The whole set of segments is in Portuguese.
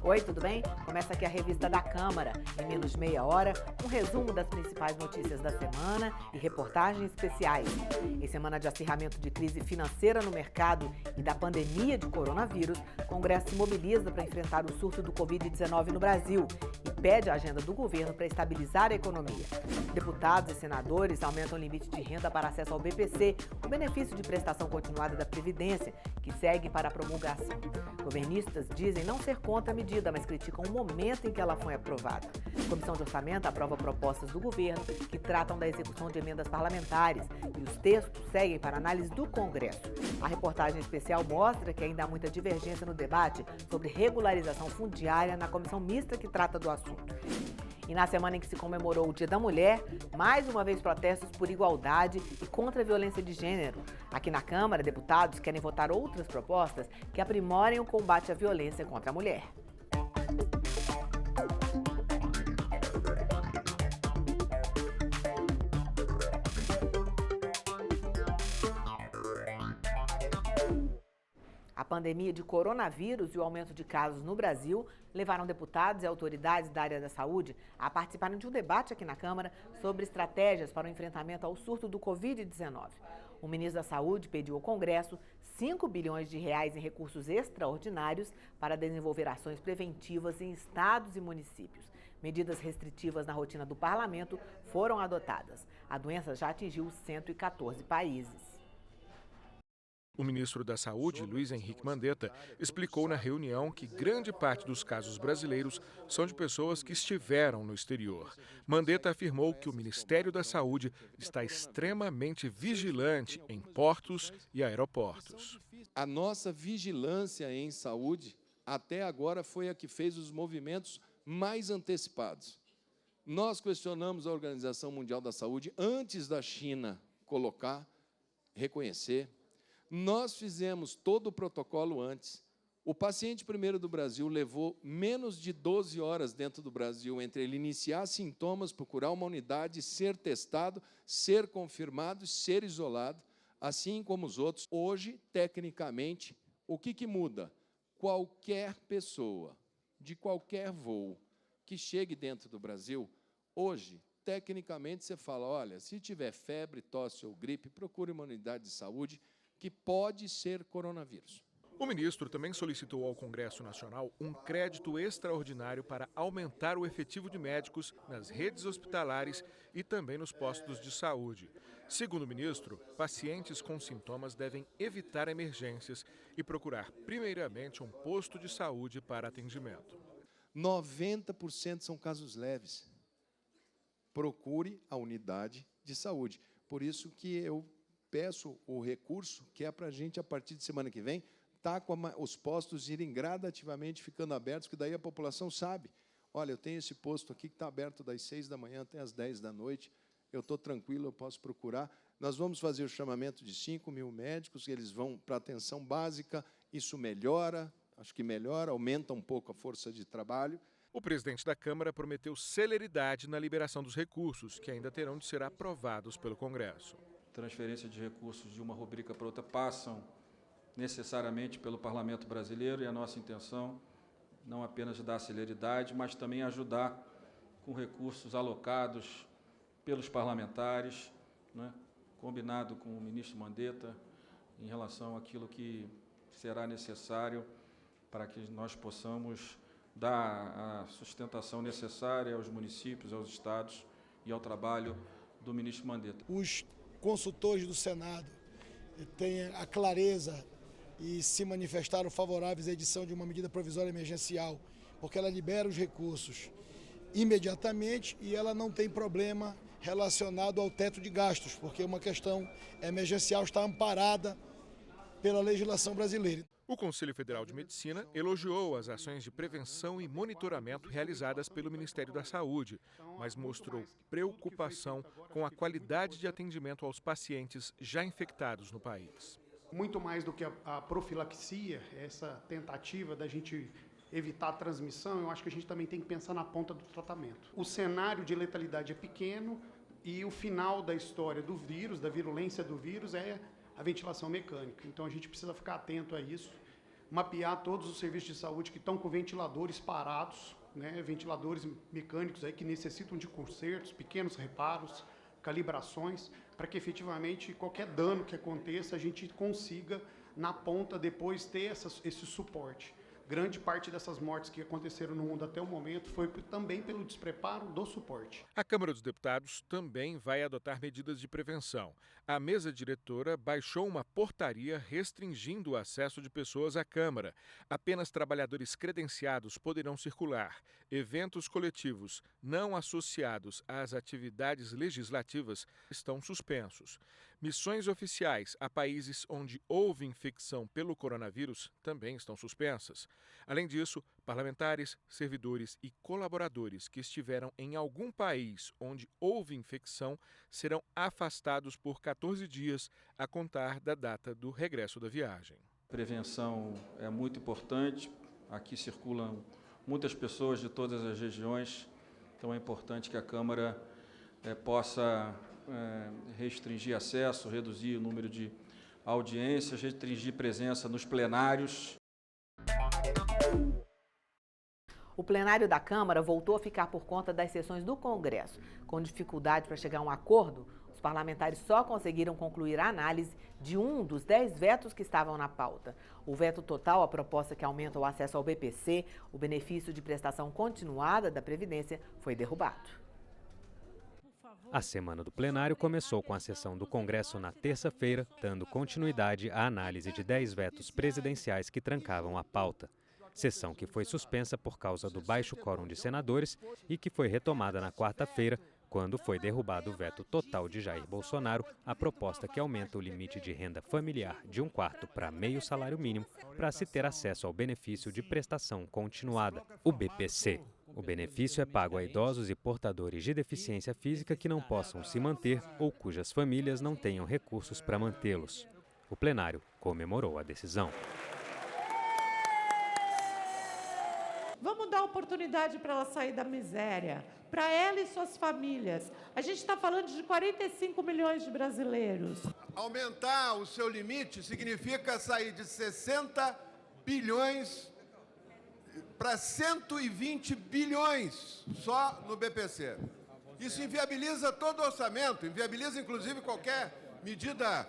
Oi, tudo bem? Começa aqui a revista da Câmara. Em menos de meia hora, um resumo das principais notícias da semana e reportagens especiais. Em semana de acirramento de crise financeira no mercado e da pandemia de coronavírus, o Congresso se mobiliza para enfrentar o surto do Covid-19 no Brasil e pede a agenda do governo para estabilizar a economia. Deputados e senadores aumentam o limite de renda para acesso ao BPC, o benefício de prestação continuada da Previdência, que segue para a promulgação. Governistas dizem não ser contra a medida, mas criticam o momento em que ela foi aprovada. A Comissão de Orçamento aprova propostas do governo que tratam da execução de emendas parlamentares e os textos seguem para análise do Congresso. A reportagem especial mostra que ainda há muita divergência no debate sobre regularização fundiária na comissão mista que trata do assunto. E na semana em que se comemorou o Dia da Mulher, mais uma vez protestos por igualdade e contra a violência de gênero. Aqui na Câmara, deputados querem votar outras propostas que aprimorem o combate à violência contra a mulher. A pandemia de coronavírus e o aumento de casos no Brasil levaram deputados e autoridades da área da saúde a participarem de um debate aqui na Câmara sobre estratégias para o enfrentamento ao surto do Covid-19. O ministro da Saúde pediu ao Congresso 5 bilhões de reais em recursos extraordinários para desenvolver ações preventivas em estados e municípios. Medidas restritivas na rotina do parlamento foram adotadas. A doença já atingiu 114 países. O ministro da Saúde, Luiz Henrique Mandetta, explicou na reunião que grande parte dos casos brasileiros são de pessoas que estiveram no exterior. Mandetta afirmou que o Ministério da Saúde está extremamente vigilante em portos e aeroportos. A nossa vigilância em saúde, até agora, foi a que fez os movimentos mais antecipados. Nós questionamos a Organização Mundial da Saúde antes da China reconhecer. Nós fizemos todo o protocolo antes. O paciente primeiro do Brasil levou menos de 12 horas dentro do Brasil entre ele iniciar sintomas, procurar uma unidade, ser testado, ser confirmado, ser isolado, assim como os outros. Hoje, tecnicamente, o que muda? Qualquer pessoa, de qualquer voo, que chegue dentro do Brasil, hoje, tecnicamente, você fala, olha, se tiver febre, tosse ou gripe, procure uma unidade de saúde, que pode ser coronavírus. O ministro também solicitou ao Congresso Nacional um crédito extraordinário para aumentar o efetivo de médicos nas redes hospitalares e também nos postos de saúde. Segundo o ministro, pacientes com sintomas devem evitar emergências e procurar primeiramente um posto de saúde para atendimento. 90% são casos leves. Procure a unidade de saúde. Por isso que eu peço o recurso, que é para a gente, a partir de semana que vem, com os postos irem gradativamente ficando abertos, que daí a população sabe. Olha, eu tenho esse posto aqui que está aberto das 6 da manhã até as 10 da noite, eu estou tranquilo, eu posso procurar. Nós vamos fazer o chamamento de 5 mil médicos, eles vão para a atenção básica, isso melhora, acho que melhora, aumenta um pouco a força de trabalho. O presidente da Câmara prometeu celeridade na liberação dos recursos, que ainda terão de ser aprovados pelo Congresso. Transferência de recursos de uma rubrica para outra passam necessariamente pelo Parlamento brasileiro e a nossa intenção não apenas dar celeridade, mas também ajudar com recursos alocados pelos parlamentares, né, combinado com o ministro Mandetta em relação àquilo que será necessário para que nós possamos dar a sustentação necessária aos municípios, aos estados e ao trabalho do ministro Mandetta. Os consultores do Senado têm a clareza e se manifestaram favoráveis à edição de uma medida provisória emergencial, porque ela libera os recursos imediatamente e ela não tem problema relacionado ao teto de gastos, porque uma questão emergencial está amparada pela legislação brasileira. O Conselho Federal de Medicina elogiou as ações de prevenção e monitoramento realizadas pelo Ministério da Saúde, mas mostrou preocupação com a qualidade de atendimento aos pacientes já infectados no país. Muito mais do que a profilaxia, essa tentativa da gente evitar a transmissão, eu acho que a gente também tem que pensar na ponta do tratamento. O cenário de letalidade é pequeno e o final da história do vírus, da virulência do vírus, é a ventilação mecânica. Então a gente precisa ficar atento a isso, mapear todos os serviços de saúde que estão com ventiladores parados, né, ventiladores mecânicos aí que necessitam de consertos, pequenos reparos, calibrações, para que efetivamente qualquer dano que aconteça a gente consiga na ponta depois ter esse suporte. Grande parte dessas mortes que aconteceram no mundo até o momento foi também pelo despreparo do suporte. A Câmara dos Deputados também vai adotar medidas de prevenção. A mesa diretora baixou uma portaria restringindo o acesso de pessoas à Câmara. Apenas trabalhadores credenciados poderão circular. Eventos coletivos não associados às atividades legislativas estão suspensos. Missões oficiais a países onde houve infecção pelo coronavírus também estão suspensas. Além disso, parlamentares, servidores e colaboradores que estiveram em algum país onde houve infecção serão afastados por 14 dias a contar da data do regresso da viagem. Prevenção é muito importante. Aqui circulam muitas pessoas de todas as regiões, então é importante que a Câmara possa restringir acesso, reduzir o número de audiências, restringir presença nos plenários. O plenário da Câmara voltou a ficar por conta das sessões do Congresso. Com dificuldade para chegar a um acordo, os parlamentares só conseguiram concluir a análise de um dos 10 vetos que estavam na pauta. O veto total, a proposta que aumenta o acesso ao BPC, o benefício de prestação continuada da Previdência, foi derrubado. A semana do plenário começou com a sessão do Congresso na terça-feira, dando continuidade à análise de 10 vetos presidenciais que trancavam a pauta. Sessão que foi suspensa por causa do baixo quórum de senadores e que foi retomada na quarta-feira, quando foi derrubado o veto total de Jair Bolsonaro, a proposta que aumenta o limite de renda familiar de 1/4 para meio salário mínimo para se ter acesso ao benefício de prestação continuada, o BPC. O benefício é pago a idosos e portadores de deficiência física que não possam se manter ou cujas famílias não tenham recursos para mantê-los. O plenário comemorou a decisão. Vamos dar oportunidade para ela sair da miséria, para ela e suas famílias. A gente está falando de 45 milhões de brasileiros. Aumentar o seu limite significa sair de 60 bilhões para 120 bilhões só no BPC. Isso inviabiliza todo o orçamento, inviabiliza inclusive qualquer medida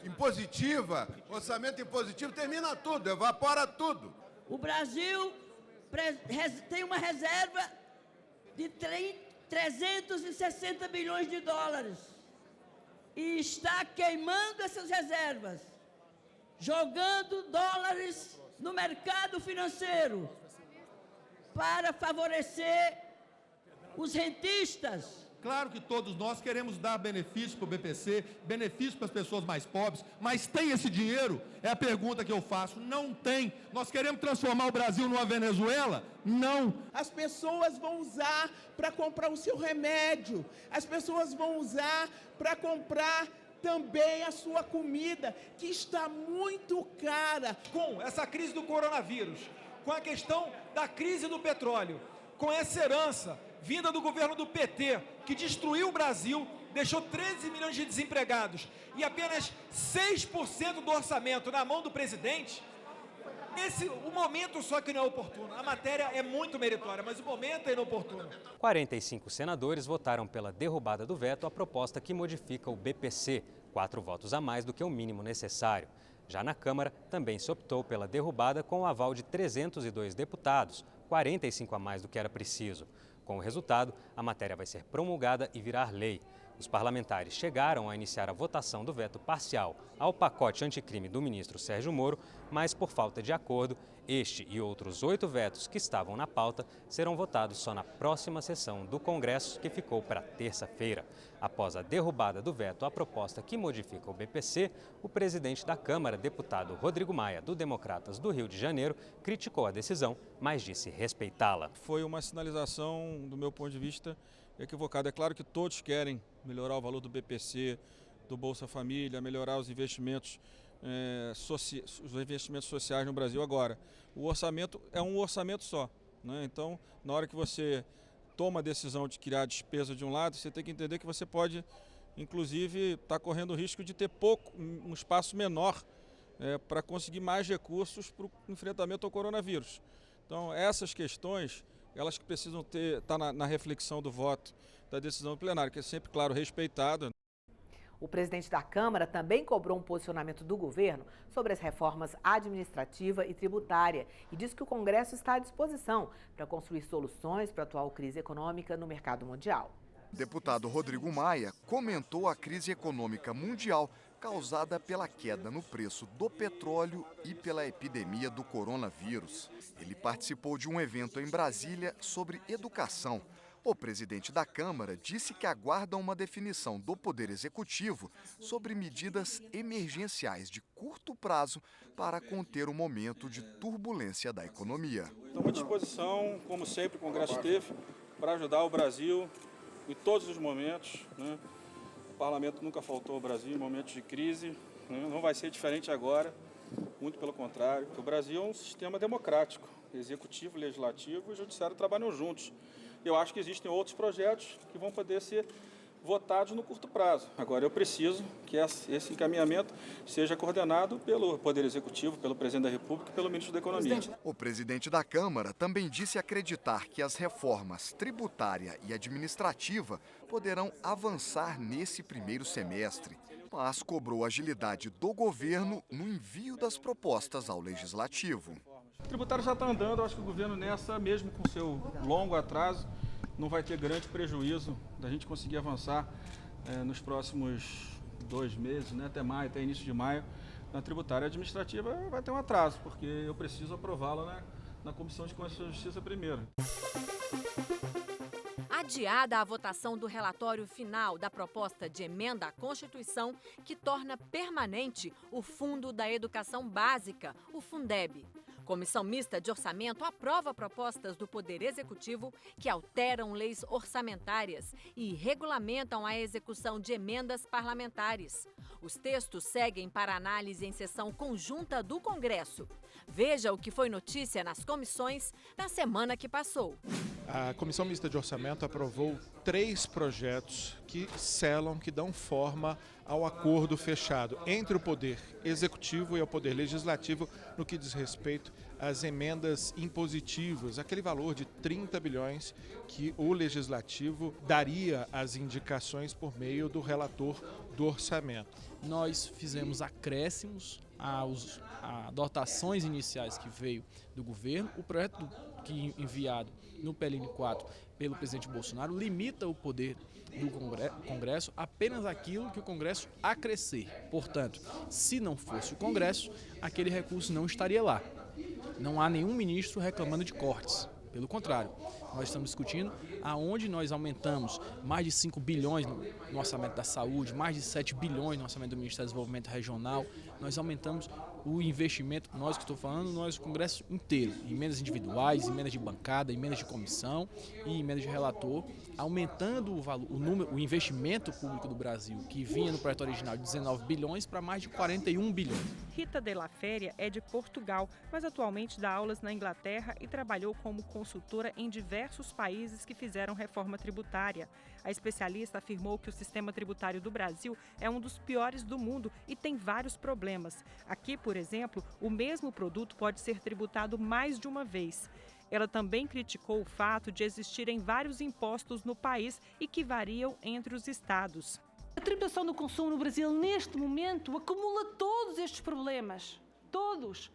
impositiva, orçamento impositivo, termina tudo, evapora tudo. O Brasil tem uma reserva de 360 bilhões de dólares e está queimando essas reservas, jogando dólares no mercado financeiro para favorecer os rentistas. Claro que todos nós queremos dar benefício para o BPC, benefício para as pessoas mais pobres, mas tem esse dinheiro? É a pergunta que eu faço. Não tem. Nós queremos transformar o Brasil numa Venezuela? Não. As pessoas vão usar para comprar o seu remédio, as pessoas vão usar para comprar também a sua comida, que está muito cara. Com essa crise do coronavírus, com a questão da crise do petróleo, com essa herança vinda do governo do PT, que destruiu o Brasil, deixou 13 milhões de desempregados e apenas 6% do orçamento na mão do presidente, o momento só que não é oportuno. A matéria é muito meritória, mas o momento é inoportuno. 45 senadores votaram pela derrubada do veto à proposta que modifica o BPC, 4 votos a mais do que o mínimo necessário. Já na Câmara, também se optou pela derrubada com o aval de 302 deputados, 45 a mais do que era preciso. Com o resultado, a matéria vai ser promulgada e virar lei. Os parlamentares chegaram a iniciar a votação do veto parcial ao pacote anticrime do ministro Sérgio Moro, mas por falta de acordo, este e outros 8 vetos que estavam na pauta serão votados só na próxima sessão do Congresso, que ficou para terça-feira. Após a derrubada do veto à proposta que modifica o BPC, o presidente da Câmara, deputado Rodrigo Maia, do Democratas do Rio de Janeiro, criticou a decisão, mas disse respeitá-la. Foi uma sinalização, do meu ponto de vista, equivocada. É claro que todos querem melhorar o valor do BPC, do Bolsa Família, melhorar os investimentos, sociais no Brasil. Agora, o orçamento é um orçamento só, né? Então, na hora que você toma a decisão de criar despesa de um lado, você tem que entender que você pode, inclusive, estar correndo o risco de ter um espaço menor para conseguir mais recursos para o enfrentamento ao coronavírus. Então, essas questões, elas que precisam estar na reflexão do voto da decisão plenária, que é sempre, claro, respeitada. O presidente da Câmara também cobrou um posicionamento do governo sobre as reformas administrativa e tributária e disse que o Congresso está à disposição para construir soluções para a atual crise econômica no mercado mundial. O deputado Rodrigo Maia comentou a crise econômica mundial causada pela queda no preço do petróleo e pela epidemia do coronavírus. Ele participou de um evento em Brasília sobre educação. O presidente da Câmara disse que aguarda uma definição do Poder Executivo sobre medidas emergenciais de curto prazo para conter o momento de turbulência da economia. Estamos à disposição, como sempre o Congresso teve, para ajudar o Brasil em todos os momentos, né? O parlamento nunca faltou ao Brasil em momentos de crise, né? Não vai ser diferente agora, muito pelo contrário. O Brasil é um sistema democrático, executivo, legislativo e judiciário trabalham juntos. Eu acho que existem outros projetos que vão poder ser votados no curto prazo. Agora, eu preciso que esse encaminhamento seja coordenado pelo Poder Executivo, pelo Presidente da República e pelo Ministro da Economia. O presidente da Câmara também disse acreditar que as reformas tributária e administrativa poderão avançar nesse primeiro semestre, mas cobrou agilidade do governo no envio das propostas ao Legislativo. O tributário já está andando, eu acho que o governo nessa, mesmo com seu longo atraso, não vai ter grande prejuízo da gente conseguir avançar nos próximos 2 meses, né, até maio, até início de maio. Na tributária administrativa vai ter um atraso, porque eu preciso aprová-la na Comissão de Constituição e Justiça primeiro. Adiada a votação do relatório final da proposta de emenda à Constituição que torna permanente o Fundo da Educação Básica, o Fundeb. Comissão Mista de Orçamento aprova propostas do Poder Executivo que alteram leis orçamentárias e regulamentam a execução de emendas parlamentares. Os textos seguem para análise em sessão conjunta do Congresso. Veja o que foi notícia nas comissões na semana que passou. A Comissão Mista de Orçamento aprovou 3 projetos que selam, que dão forma ao acordo fechado entre o Poder Executivo e o Poder Legislativo no que diz respeito às emendas impositivas, aquele valor de 30 bilhões que o Legislativo daria às indicações por meio do relator do orçamento. Nós fizemos acréscimos às dotações iniciais que veio do governo. O projeto que enviado no PLN 4 pelo presidente Bolsonaro limita o poder do Congresso apenas aquilo que o Congresso acrescer. Portanto, se não fosse o Congresso, aquele recurso não estaria lá. Não há nenhum ministro reclamando de cortes. Pelo contrário, nós estamos discutindo aonde nós aumentamos mais de 5 bilhões no orçamento da saúde, mais de 7 bilhões no orçamento do Ministério do Desenvolvimento Regional. Nós aumentamos o investimento, nós que estou falando, nós o Congresso inteiro, emendas individuais, emendas de bancada, emendas de comissão e emendas de relator, aumentando o valor, o investimento público do Brasil, que vinha no projeto original de 19 bilhões para mais de 41 bilhões. Rita de la Féria é de Portugal, mas atualmente dá aulas na Inglaterra e trabalhou como consultora em diversos países que fizeram reforma tributária. A especialista afirmou que o sistema tributário do Brasil é um dos piores do mundo e tem vários problemas. Aqui, por exemplo, o mesmo produto pode ser tributado mais de uma vez. Ela também criticou o fato de existirem vários impostos no país e que variam entre os estados. A tributação do consumo no Brasil, neste momento, acumula todos estes problemas. Todos.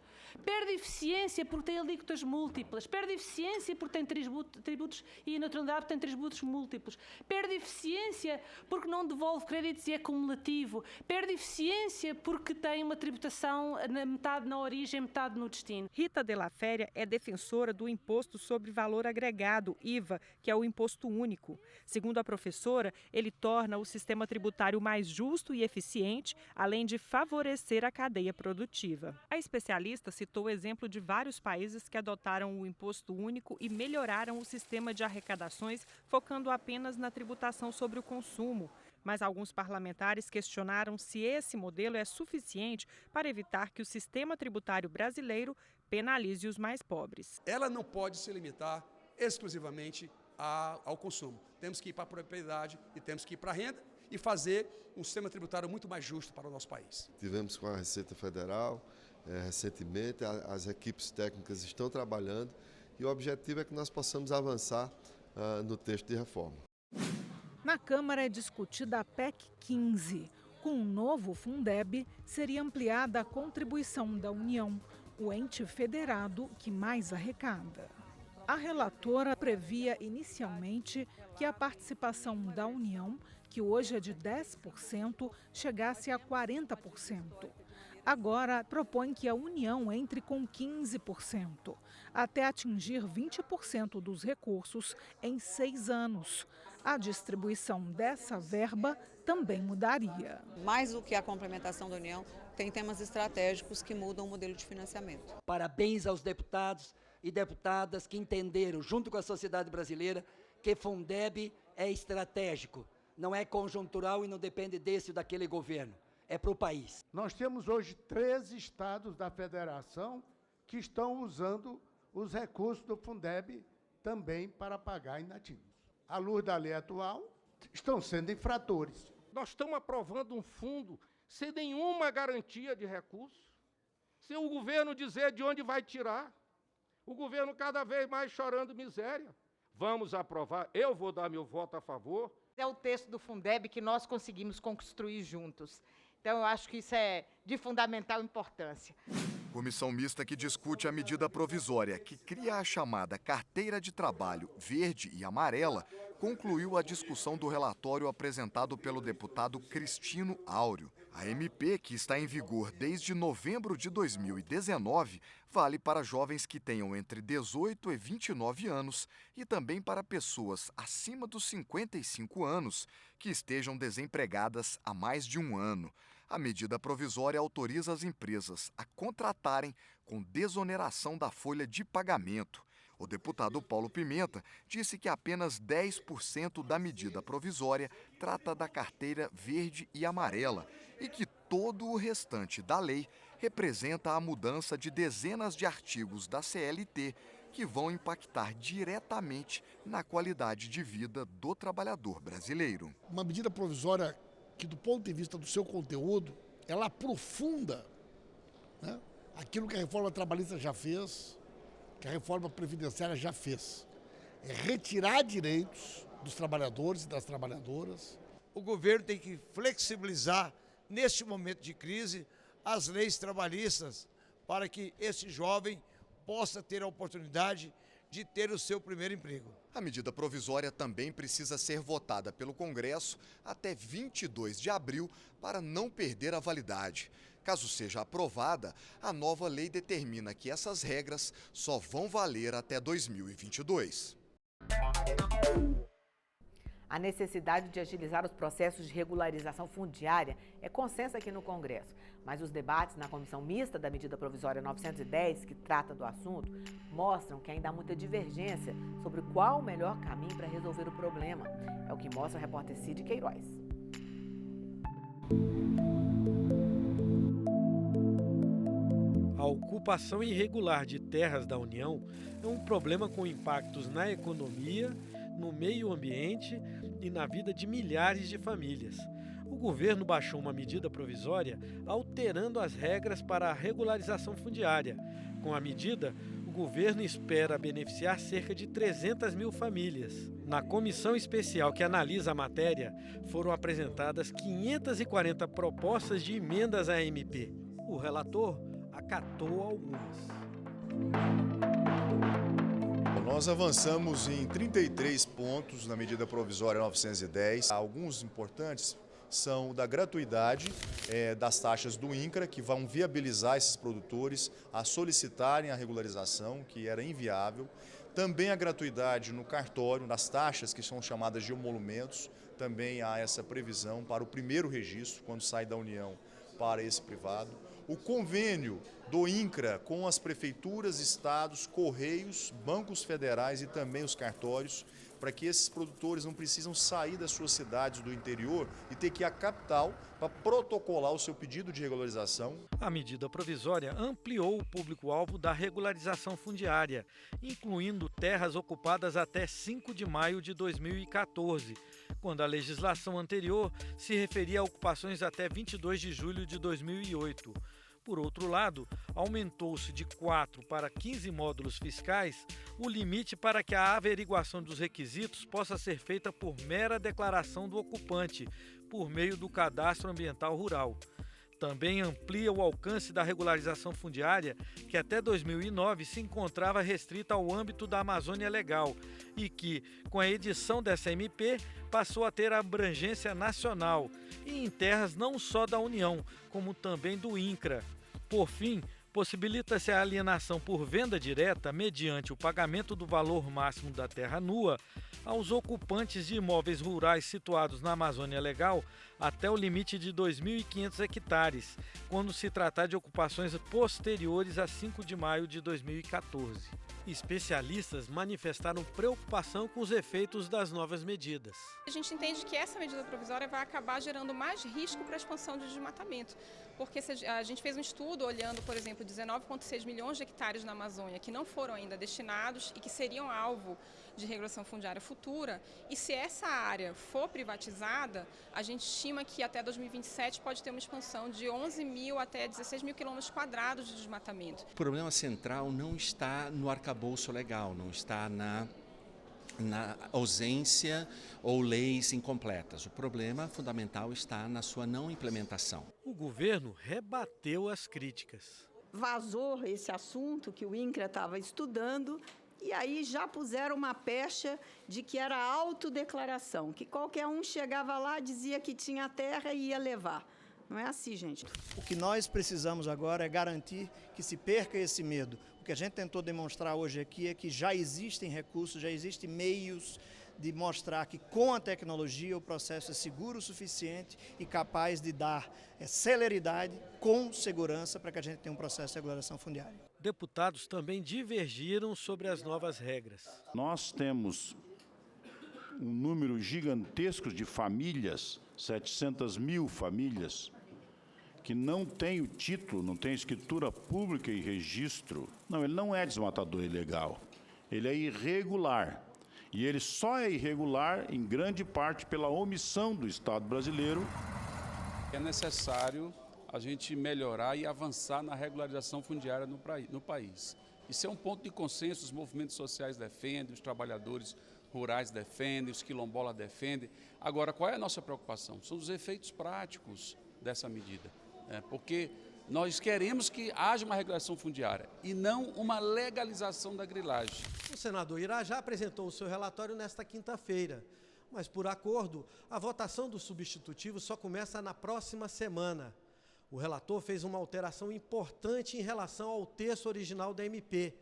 Perde eficiência porque tem alíquotas múltiplas, perde eficiência porque tem tributos e a neutralidade tem tributos múltiplos, perde eficiência porque não devolve créditos e é cumulativo, perde eficiência porque tem uma tributação metade na origem, metade no destino. Rita de la Féria é defensora do Imposto sobre Valor Agregado, IVA, que é o imposto único. Segundo a professora, ele torna o sistema tributário mais justo e eficiente, além de favorecer a cadeia produtiva. A especialista citou o exemplo de vários países que adotaram o imposto único e melhoraram o sistema de arrecadações, focando apenas na tributação sobre o consumo. Mas alguns parlamentares questionaram se esse modelo é suficiente para evitar que o sistema tributário brasileiro penalize os mais pobres. Ela não pode se limitar exclusivamente ao consumo. Temos que ir para a propriedade e temos que ir para a renda. e fazer um sistema tributário muito mais justo para o nosso país. Tivemos com a Receita Federal recentemente, as equipes técnicas estão trabalhando e o objetivo é que nós possamos avançar no texto de reforma. Na Câmara é discutida a PEC 15. Com o novo Fundeb, seria ampliada a contribuição da União, o ente federado que mais arrecada. A relatora previa inicialmente que a participação da União, que hoje é de 10%, chegasse a 40%. Agora propõe que a União entre com 15%, até atingir 20% dos recursos em 6 anos. A distribuição dessa verba também mudaria. Mais do que a complementação da União, tem temas estratégicos que mudam o modelo de financiamento. Parabéns aos deputados e deputadas que entenderam, junto com a sociedade brasileira, que Fundeb é estratégico, não é conjuntural e não depende desse ou daquele governo, é para o país. Nós temos hoje 13 estados da federação que estão usando os recursos do Fundeb também para pagar inativos. À luz da lei atual, estão sendo infratores. Nós estamos aprovando um fundo sem nenhuma garantia de recursos, sem o governo dizer de onde vai tirar, o governo cada vez mais chorando miséria. Vamos aprovar, eu vou dar meu voto a favor. É o texto do Fundeb que nós conseguimos construir juntos. Então, eu acho que isso é de fundamental importância. Comissão mista que discute a medida provisória que cria a chamada Carteira de Trabalho Verde e Amarela concluiu a discussão do relatório apresentado pelo deputado Cristino Áureo. A MP, que está em vigor desde novembro de 2019, vale para jovens que tenham entre 18 e 29 anos e também para pessoas acima dos 55 anos que estejam desempregadas há mais de um ano. A medida provisória autoriza as empresas a contratarem com desoneração da folha de pagamento. O deputado Paulo Pimenta disse que apenas 10% da medida provisória trata da carteira verde e amarela e que todo o restante da lei representa a mudança de dezenas de artigos da CLT que vão impactar diretamente na qualidade de vida do trabalhador brasileiro. Uma medida provisória que, do ponto de vista do seu conteúdo, ela aprofunda, né, aquilo que a reforma trabalhista já fez, que a reforma previdenciária já fez. É retirar direitos dos trabalhadores e das trabalhadoras. O governo tem que flexibilizar, neste momento de crise, as leis trabalhistas para que esse jovem possa ter a oportunidade de ter o seu primeiro emprego. A medida provisória também precisa ser votada pelo Congresso até 22 de abril para não perder a validade. Caso seja aprovada, a nova lei determina que essas regras só vão valer até 2022. A necessidade de agilizar os processos de regularização fundiária é consenso aqui no Congresso, mas os debates na Comissão Mista da Medida Provisória 910, que trata do assunto, mostram que ainda há muita divergência sobre qual o melhor caminho para resolver o problema. É o que mostra a repórter Cid Queiroz. A ocupação irregular de terras da União é um problema com impactos na economia, no meio ambiente e na vida de milhares de famílias. O governo baixou uma medida provisória alterando as regras para a regularização fundiária. Com a medida, o governo espera beneficiar cerca de 300 mil famílias. Na comissão especial que analisa a matéria, foram apresentadas 540 propostas de emendas à MP. O relator acatou algumas. Nós avançamos em 33 pontos na medida provisória 910. Alguns importantes são da gratuidade das taxas do INCRA, que vão viabilizar esses produtores a solicitarem a regularização, que era inviável. Também a gratuidade no cartório, nas taxas que são chamadas de emolumentos. Também há essa previsão para o primeiro registro, quando sai da União para esse privado. O convênio do INCRA com as prefeituras, estados, correios, bancos federais e também os cartórios para que esses produtores não precisam sair das suas cidades do interior e ter que ir à capital para protocolar o seu pedido de regularização. A medida provisória ampliou o público-alvo da regularização fundiária, incluindo terras ocupadas até 5 de maio de 2014, quando a legislação anterior se referia a ocupações até 22 de julho de 2008. Por outro lado, aumentou-se de 4 para 15 módulos fiscais o limite para que a averiguação dos requisitos possa ser feita por mera declaração do ocupante, por meio do Cadastro Ambiental Rural. Também amplia o alcance da regularização fundiária, que até 2009 se encontrava restrita ao âmbito da Amazônia Legal e que, com a edição dessa MP, passou a ter abrangência nacional e em terras não só da União, como também do INCRA. Por fim, possibilita-se a alienação por venda direta, mediante o pagamento do valor máximo da terra nua, aos ocupantes de imóveis rurais situados na Amazônia Legal até o limite de 2.500 hectares, quando se tratar de ocupações posteriores a 5 de maio de 2014. Especialistas manifestaram preocupação com os efeitos das novas medidas. A gente entende que essa medida provisória vai acabar gerando mais risco para a expansão de desmatamento, porque a gente fez um estudo olhando, por exemplo, 19,6 milhões de hectares na Amazônia que não foram ainda destinados e que seriam alvo de regulação fundiária futura, e se essa área for privatizada, a gente estima que até 2027 pode ter uma expansão de 11 mil até 16 mil quilômetros quadrados de desmatamento. O problema central não está no arcabouço legal, não está na ausência ou leis incompletas. O problema fundamental está na sua não implementação. O governo rebateu as críticas. Vazou esse assunto que o INCRA estava estudando e aí já puseram uma pecha de que era autodeclaração, que qualquer um chegava lá, dizia que tinha terra e ia levar. Não é assim, gente. O que nós precisamos agora é garantir que se perca esse medo. O que a gente tentou demonstrar hoje aqui é que já existem recursos, já existem meios de mostrar que com a tecnologia o processo é seguro o suficiente e capaz de dar celeridade com segurança para que a gente tenha um processo de regulação fundiária. Deputados também divergiram sobre as novas regras. Nós temos um número gigantesco de famílias, 700 mil famílias, que não tem o título, não tem escritura pública e registro. Não, ele não é desmatador ilegal, ele é irregular. E ele só é irregular, em grande parte, pela omissão do Estado brasileiro. É necessário a gente melhorar e avançar na regularização fundiária no país. Isso é um ponto de consenso, os movimentos sociais defendem, os trabalhadores rurais defendem, os quilombolas defendem. Agora, qual é a nossa preocupação? São os efeitos práticos dessa medida. Porque nós queremos que haja uma regulação fundiária e não uma legalização da grilagem. O senador Irajá apresentou o seu relatório nesta quinta-feira, mas por acordo, a votação do substitutivo só começa na próxima semana. O relator fez uma alteração importante em relação ao texto original da MP.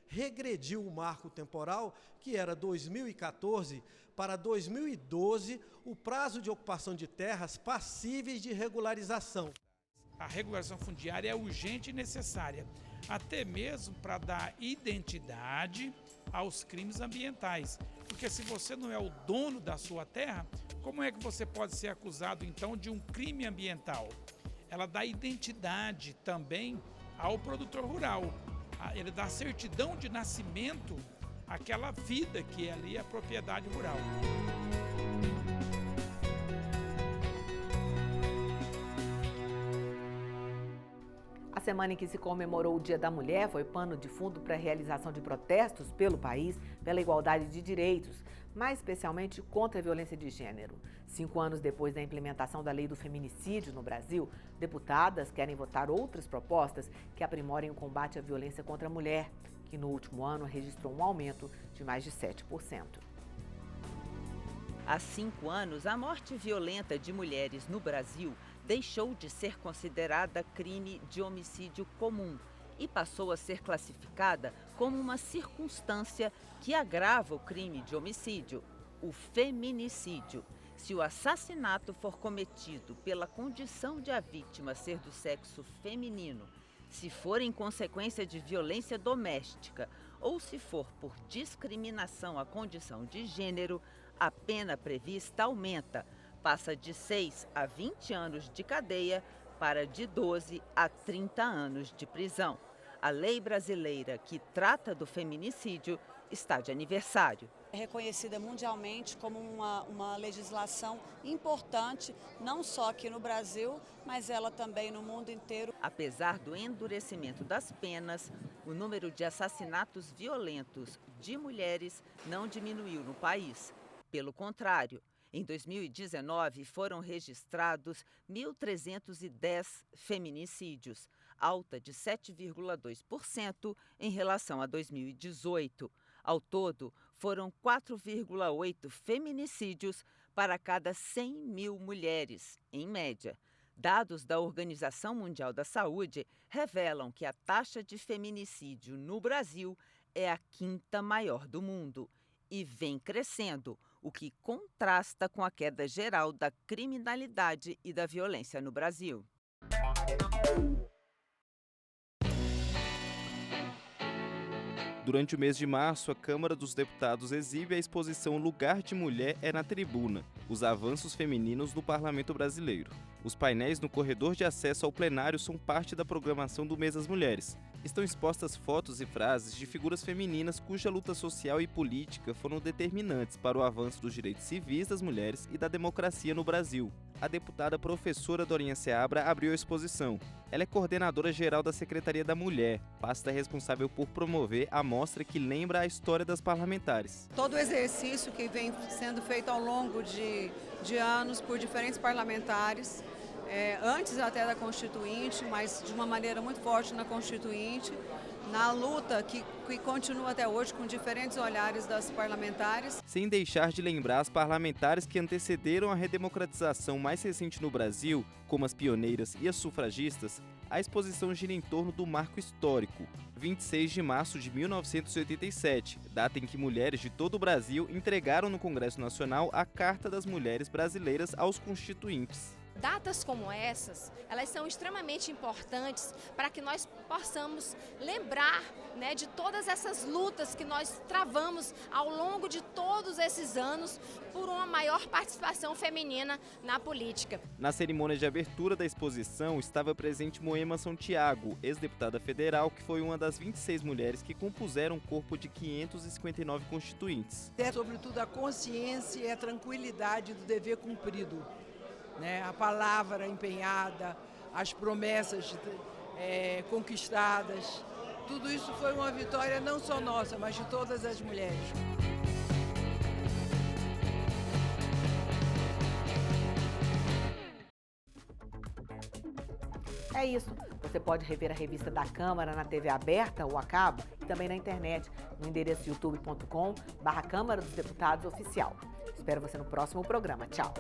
Regrediu o marco temporal, que era 2014, para 2012, o prazo de ocupação de terras passíveis de regularização. A regulação fundiária é urgente e necessária, até mesmo para dar identidade aos crimes ambientais. Porque se você não é o dono da sua terra, como é que você pode ser acusado, então, de um crime ambiental? Ela dá identidade também ao produtor rural. Ele dá certidão de nascimento àquela vida que é ali a propriedade rural. A semana em que se comemorou o Dia da Mulher foi pano de fundo para a realização de protestos pelo país pela igualdade de direitos, mais especialmente contra a violência de gênero. 5 anos depois da implementação da lei do feminicídio no Brasil, deputadas querem votar outras propostas que aprimorem o combate à violência contra a mulher, que no último ano registrou um aumento de mais de 7%. Há 5 anos, a morte violenta de mulheres no Brasil deixou de ser considerada crime de homicídio comum e passou a ser classificada como uma circunstância que agrava o crime de homicídio, o feminicídio. Se o assassinato for cometido pela condição de a vítima ser do sexo feminino, Se for em consequência de violência doméstica ou se for por discriminação à condição de gênero, a pena prevista aumenta, passa de 6 a 20 anos de cadeia para de 12 a 30 anos de prisão. A lei brasileira que trata do feminicídio está de aniversário. É reconhecida mundialmente como uma legislação importante, não só aqui no Brasil, mas ela também no mundo inteiro. Apesar do endurecimento das penas, o número de assassinatos violentos de mulheres não diminuiu no país. Pelo contrário, em 2019 foram registrados 1.310 feminicídios, alta de 7,2% em relação a 2018. Ao todo, foram 4,8 feminicídios para cada 100 mil mulheres, em média. Dados da Organização Mundial da Saúde revelam que a taxa de feminicídio no Brasil é a 5ª maior do mundo e vem crescendo, o que contrasta com a queda geral da criminalidade e da violência no Brasil. Durante o mês de março, a Câmara dos Deputados exibe a exposição Lugar de Mulher é na Tribuna, os avanços femininos no Parlamento Brasileiro. Os painéis no corredor de acesso ao plenário são parte da programação do Mês das Mulheres. Estão expostas fotos e frases de figuras femininas cuja luta social e política foram determinantes para o avanço dos direitos civis das mulheres e da democracia no Brasil. A deputada professora Dorinha Seabra abriu a exposição. Ela é coordenadora geral da Secretaria da Mulher, pasta responsável por promover a mostra que lembra a história das parlamentares. Todo o exercício que vem sendo feito ao longo de anos por diferentes parlamentares, antes até da Constituinte, mas de uma maneira muito forte na Constituinte, na luta que continua até hoje com diferentes olhares das parlamentares. Sem deixar de lembrar as parlamentares que antecederam a redemocratização mais recente no Brasil, como as pioneiras e as sufragistas, a exposição gira em torno do marco histórico, 26 de março de 1987, data em que mulheres de todo o Brasil entregaram no Congresso Nacional a Carta das Mulheres Brasileiras aos Constituintes. Datas como essas, elas são extremamente importantes para que nós possamos lembrar, né, de todas essas lutas que nós travamos ao longo de todos esses anos por uma maior participação feminina na política. Na cerimônia de abertura da exposição estava presente Moema Santiago, ex-deputada federal, que foi uma das 26 mulheres que compuseram o corpo de 559 constituintes. É sobretudo a consciência e a tranquilidade do dever cumprido. A palavra empenhada, as promessas conquistadas, tudo isso foi uma vitória não só nossa, mas de todas as mulheres. É isso. Você pode rever a revista da Câmara na TV aberta ou a cabo e também na internet, no endereço youtube.com/Câmara dos Deputados Oficial. Espero você no próximo programa. Tchau!